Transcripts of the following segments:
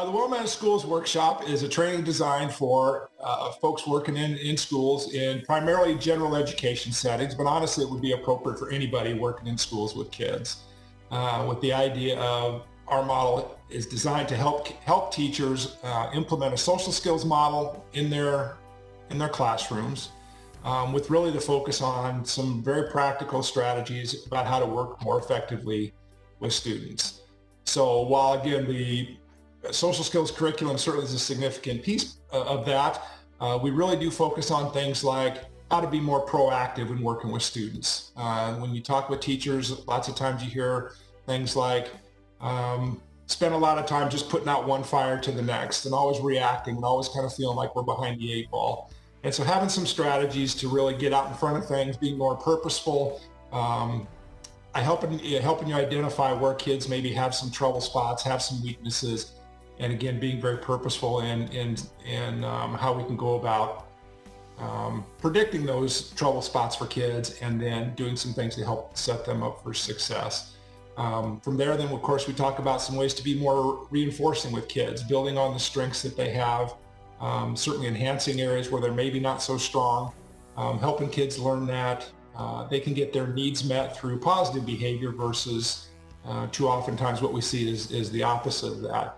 The Well-Managed Schools Workshop is a training designed for folks working in schools in primarily general education settings, but honestly, it would be appropriate for anybody working in schools with kids. With the idea of our model is designed to help teachers implement a social skills model in their classrooms, with really the focus on some very practical strategies about how to work more effectively with students. So while again the social skills curriculum certainly is a significant piece of that, we really do focus on things like how to be more proactive in working with students. When you talk with teachers, lots of times you hear things like spend a lot of time just putting out one fire to the next and always reacting and always kind of feeling like we're behind the eight ball. And so having some strategies to really get out in front of things, being more purposeful, helping you identify where kids maybe have some trouble spots, have some weaknesses, and again, being very purposeful in how we can go about predicting those trouble spots for kids and then doing some things to help set them up for success. From there, then, of course, we talk about some ways to be more reinforcing with kids, building on the strengths that they have, certainly enhancing areas where they're maybe not so strong, helping kids learn that they can get their needs met through positive behavior versus too oftentimes what we see is the opposite of that.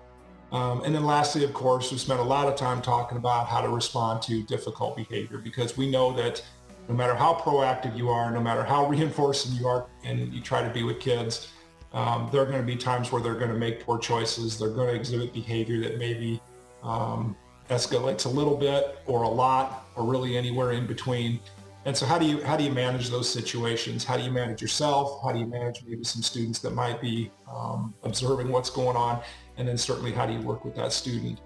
And then lastly, of course, we spent a lot of time talking about how to respond to difficult behavior, because we know that no matter how proactive you are, no matter how reinforcing you are and you try to be with kids, there are going to be times where they're going to make poor choices. They're going to exhibit behavior that maybe escalates a little bit or a lot or really anywhere in between. And so how do you manage those situations? How do you manage yourself? How do you manage maybe some students that might be observing what's going on? And then certainly how do you work with that student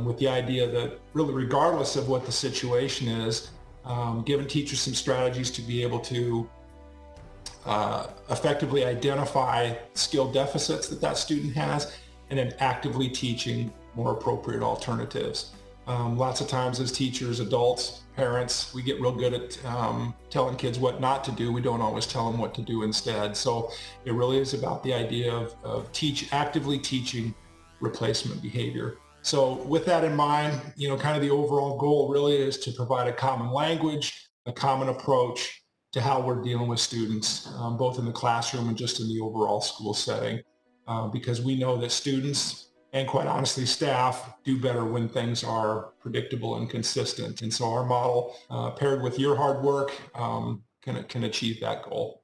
with the idea that really regardless of what the situation is, giving teachers some strategies to be able to effectively identify skill deficits that student has, and then actively teaching more appropriate alternatives. Lots of times as teachers, adults, parents, we get real good at telling kids what not to do. We don't always tell them what to do instead. So it really is about the idea of actively teaching replacement behavior. So with that in mind, kind of the overall goal really is to provide a common language, a common approach to how we're dealing with students, both in the classroom and just in the overall school setting, because we know that students and quite honestly staff do better when things are predictable and consistent. And so our model, paired with your hard work, can achieve that goal.